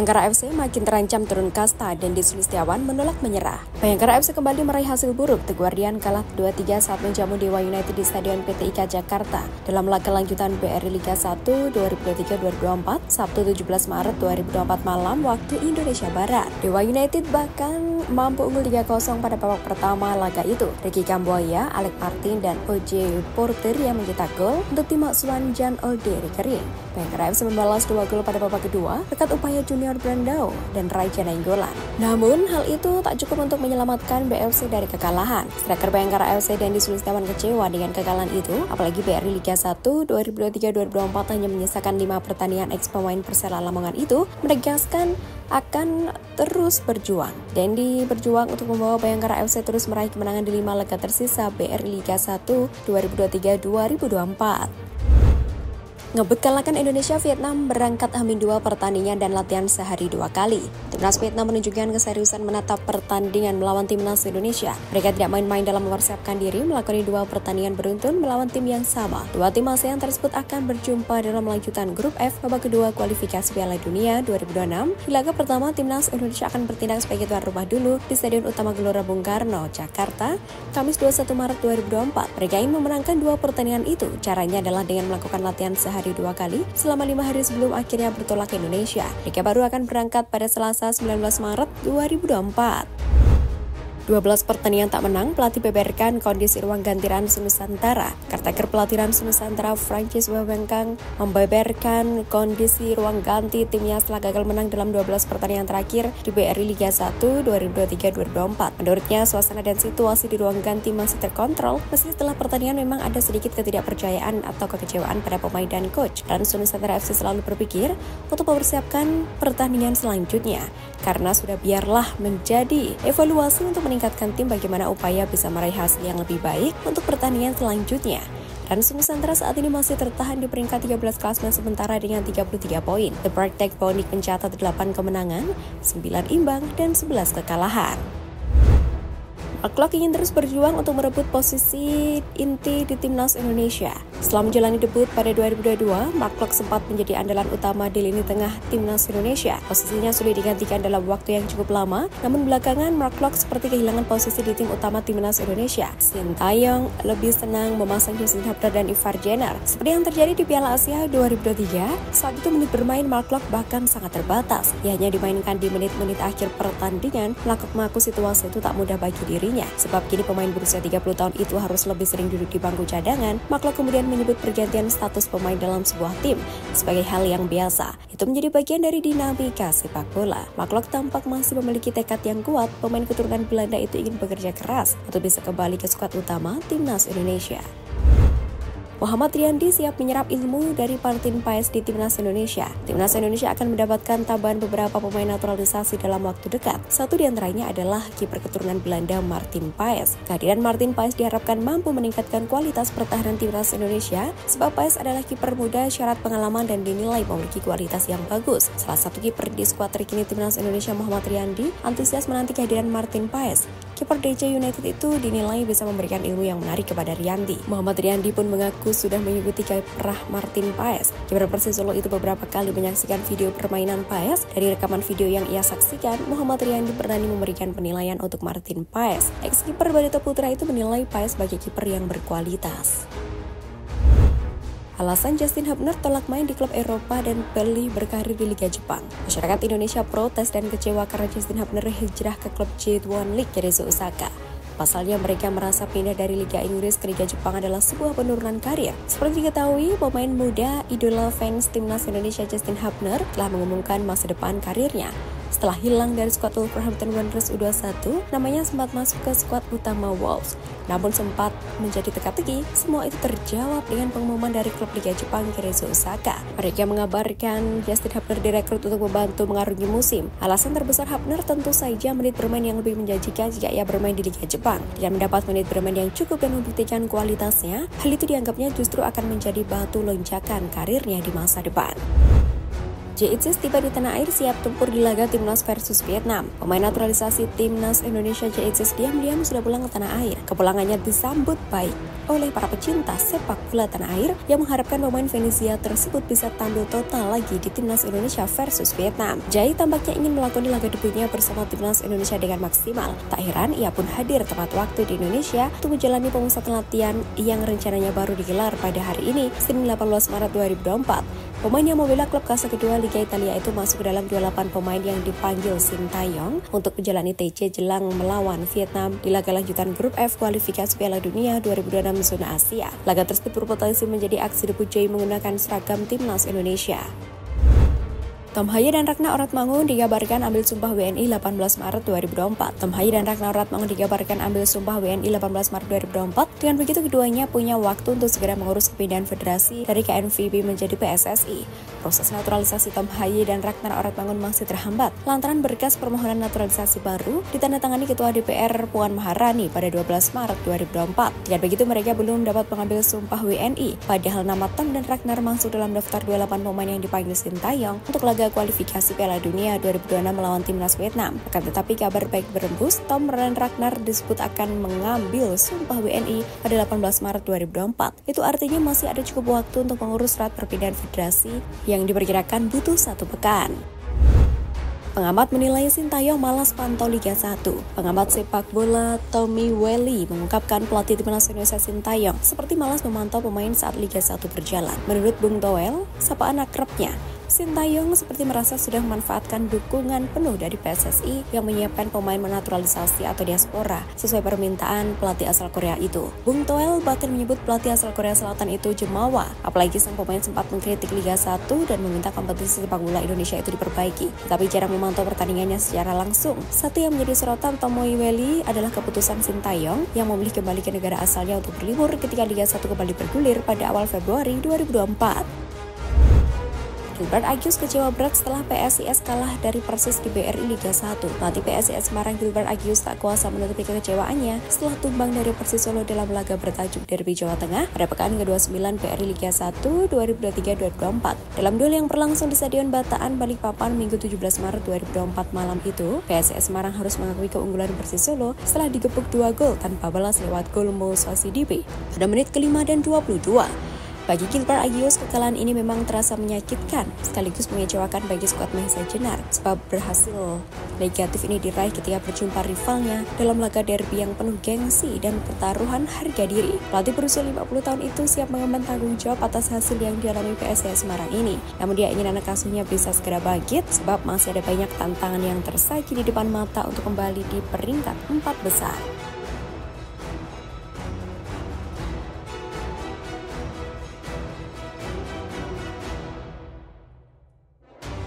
Bayangkara FC makin terancam turun kasta dan Dendi Sulistiawan menolak menyerah. Bayangkara FC kembali meraih hasil buruk. The Guardian kalah 2-3 saat menjamu Dewa United di Stadion PT IKA Jakarta dalam laga lanjutan BRI Liga 1 2023-2024 Sabtu 17 Maret 2024 malam waktu Indonesia Barat. Dewa United bahkan mampu unggul 3-0 pada babak pertama laga itu. Ricky Kambuaya, Alec Martin, dan OJ Porter yang mencetak gol untuk tim asuhan Jan Olderi Kering. Bayangkara FC membalas 2 gol pada babak kedua berkat upaya Junior Brandao dan Raja Nainggolan. Namun, hal itu tak cukup untuk menyelamatkan BFC dari kekalahan. Striker Bayangkara FC Dendi Sulistiawan kecewa dengan kekalahan itu, apalagi BRI Liga 1 2023-2024 hanya menyisakan 5 pertandingan ex-pemain Persela Lamongan itu, menegaskan akan terus berjuang. Dendi berjuang untuk membawa Bayangkara FC terus meraih kemenangan di 5 laga tersisa BRI Liga 1 2023-2024. Ngebut kalahkan Indonesia, Vietnam berangkat H-2 pertandingan dan latihan sehari 2 kali. Timnas Vietnam menunjukkan keseriusan menatap pertandingan melawan Timnas Indonesia. Mereka tidak main-main dalam mempersiapkan diri melakoni 2 pertandingan beruntun melawan tim yang sama. 2 tim ASEAN tersebut akan berjumpa dalam lanjutan grup F babak kedua kualifikasi Piala Dunia 2026. Di laga pertama, Timnas Indonesia akan bertindak sebagai tuan rumah dulu di Stadion Utama Gelora Bung Karno, Jakarta, Kamis 21 Maret 2024. Mereka ingin memenangkan 2 pertandingan itu. Caranya adalah dengan melakukan latihan sehari 2 kali selama 5 hari sebelum akhirnya bertolak ke Indonesia. Mereka baru akan berangkat pada Selasa 19 Maret 2024. 12 pertandingan tak menang, pelatih beberkan kondisi ruang ganti Rans Nusantara. Caretaker pelatih Rans Nusantara Francis Wawengkang membeberkan kondisi ruang ganti timnya setelah gagal menang dalam 12 pertandingan terakhir di BRI Liga 1 2023-2024. Menurutnya, suasana dan situasi di ruang ganti masih terkontrol, meski setelah pertandingan memang ada sedikit ketidakpercayaan atau kekecewaan pada pemain dan coach. Rans Nusantara FC selalu berpikir untuk mempersiapkan pertandingan selanjutnya, karena sudah biarlah menjadi evaluasi untuk meningkatkan tim bagaimana upaya bisa meraih hasil yang lebih baik untuk pertandingan selanjutnya. Rans Nusantara saat ini masih tertahan di peringkat 13 klasemen sementara dengan 33 poin. The Black Tech Bonik mencatat 8 kemenangan, 9 imbang, dan 11 kekalahan. Mark Klok ingin terus berjuang untuk merebut posisi inti di Timnas Indonesia. Setelah menjalani debut pada 2022, Mark Klok sempat menjadi andalan utama di lini tengah Timnas Indonesia. Posisinya sulit digantikan dalam waktu yang cukup lama, namun belakangan Mark Klok seperti kehilangan posisi di tim utama Timnas Indonesia. Sintayong lebih senang memasang Justin Hubner dan Ivar Jenner. Seperti yang terjadi di Piala Asia 2023, saat itu menit bermain Mark Klok bahkan sangat terbatas. Ia hanya dimainkan di menit-menit akhir pertandingan. Mengaku situasi itu tak mudah bagi dirinya. Sebab kini pemain berusia 30 tahun itu harus lebih sering duduk di bangku cadangan. Mark Klok kemudian menyebut pergantian status pemain dalam sebuah tim sebagai hal yang biasa. Itu menjadi bagian dari dinamika sepak bola. Mark Klok tampak masih memiliki tekad yang kuat. Pemain keturunan Belanda itu ingin bekerja keras untuk bisa kembali ke skuad utama Timnas Indonesia. Muhammad Riyandi siap menyerap ilmu dari Martin Paes di Timnas Indonesia. Timnas Indonesia akan mendapatkan tambahan beberapa pemain naturalisasi dalam waktu dekat. Satu di antaranya adalah kiper keturunan Belanda Martin Paes. Kehadiran Martin Paes diharapkan mampu meningkatkan kualitas pertahanan Timnas Indonesia, sebab Paes adalah kiper muda syarat pengalaman dan dinilai memiliki kualitas yang bagus. Salah satu kiper di skuad terkini Timnas Indonesia, Muhammad Riyandi, antusias menanti kehadiran Martin Paes. Kiper DC United itu dinilai bisa memberikan ilmu yang menarik kepada Riyandi. Muhammad Riyandi pun mengaku sudah mengikuti kiprah Martin Paes. Kiper Persis Solo itu beberapa kali menyaksikan video permainan Paes. Dari rekaman video yang ia saksikan, Muhammad Riyandi berani memberikan penilaian untuk Martin Paes. Ex-kiper Barito Putra itu menilai Paes sebagai kiper yang berkualitas. Alasan Justin Hubner tolak main di klub Eropa dan pilih berkarir di Liga Jepang. Masyarakat Indonesia protes dan kecewa karena Justin Hubner hijrah ke klub J1 League Cerezo Osaka. Pasalnya mereka merasa pindah dari Liga Inggris ke Liga Jepang adalah sebuah penurunan karir. Seperti diketahui, pemain muda idola fans Timnas Indonesia Justin Hubner telah mengumumkan masa depan karirnya. Setelah hilang dari skuad Wolverhampton Wanderers U21, namanya sempat masuk ke skuad utama Wolves. Namun sempat menjadi teka-teki, semua itu terjawab dengan pengumuman dari klub Liga Jepang Cerezo Osaka. Mereka mengabarkan Justin Hubner direkrut untuk membantu mengarungi musim. Alasan terbesar Hubner tentu saja menit bermain yang lebih menjanjikan jika ia bermain di Liga Jepang. Dengan mendapat menit bermain yang cukup dan membuktikan kualitasnya, hal itu dianggapnya justru akan menjadi batu lonjakan karirnya di masa depan. JITSIS tiba di tanah air siap tempur di laga Timnas versus Vietnam. Pemain naturalisasi Timnas Indonesia JITSIS diam-diam sudah pulang ke tanah air. Kepulangannya disambut baik oleh para pecinta sepak bola tanah air yang mengharapkan pemain Venesia tersebut bisa tampil total lagi di Timnas Indonesia versus Vietnam. Jai tampaknya ingin melakoni laga debutnya bersama Timnas Indonesia dengan maksimal. Tak heran ia pun hadir tepat waktu di Indonesia untuk menjalani pemusatan latihan yang rencananya baru digelar pada hari ini, Senin 18 Maret 2024. Pemain yang membela klub kasta kedua Liga Italia itu masuk ke dalam 28 pemain yang dipanggil Sintayong untuk menjalani TC jelang melawan Vietnam di laga lanjutan grup F kualifikasi Piala Dunia 2026 zona Asia. Laga tersebut berpotensi menjadi aksi debut Jai menggunakan seragam Timnas Indonesia. Tom Haye dan Ratna Oratmangun dikabarkan ambil sumpah WNI 18 Maret 2024. Tom Haye dan Ratna Oratmangun dikabarkan ambil sumpah WNI 18 Maret 2024. Dengan begitu keduanya punya waktu untuk segera mengurus kepindahan federasi dari KNVB menjadi PSSI. Proses naturalisasi Tom Haye dan Ratna Oratmangun masih terhambat lantaran berkas permohonan naturalisasi baru ditandatangani Ketua DPR Puan Maharani pada 12 Maret 2024. Dengan begitu mereka belum dapat mengambil sumpah WNI. Padahal nama Tom dan Ratna masuk dalam daftar 28 pemain yang dipanggil Sintayong untuk laga kualifikasi Piala Dunia 2026 melawan Timnas Vietnam. Akan tetapi kabar baik berembus, Tom dan Ragnar disebut akan mengambil sumpah WNI pada 18 Maret 2024. Itu artinya masih ada cukup waktu untuk mengurus surat perpindahan federasi yang diperkirakan butuh 1 pekan. Pengamat menilai Sintayong malas pantau Liga 1. Pengamat sepak bola Tommy Welly mengungkapkan pelatih Timnas Indonesia Sintayong seperti malas memantau pemain saat Liga 1 berjalan. Menurut Bung Toel, sapaan akrabnya, Sintayong seperti merasa sudah memanfaatkan dukungan penuh dari PSSI yang menyiapkan pemain menaturalisasi atau diaspora sesuai permintaan pelatih asal Korea itu. Bung Toel bahkan menyebut pelatih asal Korea Selatan itu jemawa, apalagi sang pemain sempat mengkritik Liga 1 dan meminta kompetisi sepak bola Indonesia itu diperbaiki, tapi jarang memantau pertandingannya secara langsung. Satu yang menjadi sorotan Tommy Welly adalah keputusan Sintayong yang memilih kembali ke negara asalnya untuk berlibur ketika Liga 1 kembali bergulir pada awal Februari 2024. Gilbert Agius kecewa berat setelah PSIS kalah dari Persis di BRI Liga 1. Pelatih PSIS Semarang Gilbert Agius tak kuasa menutupi kekecewaannya setelah tumbang dari Persis Solo dalam laga bertajuk Derby Jawa Tengah pada pekan ke-29 BRI Liga 1 2023-2024. Dalam duel yang berlangsung di Stadion Bataan, Balikpapan Minggu 17 Maret 2024 malam itu, PSIS Semarang harus mengakui keunggulan Persis Solo setelah digepuk 2 gol tanpa balas lewat gol Mo Swasidipe pada menit ke-5 dan 22. Bagi Gilbert Agius, kekalahan ini memang terasa menyakitkan, sekaligus mengecewakan bagi skuad Mahesa Jenar, sebab berhasil negatif ini diraih ketika berjumpa rivalnya dalam laga derby yang penuh gengsi dan pertaruhan harga diri. Pelatih berusia 50 tahun itu siap mengemban tanggung jawab atas hasil yang dialami PSIS Semarang ini. Namun dia ingin anak asuhnya bisa segera bangkit, sebab masih ada banyak tantangan yang tersaji di depan mata untuk kembali di peringkat 4 besar.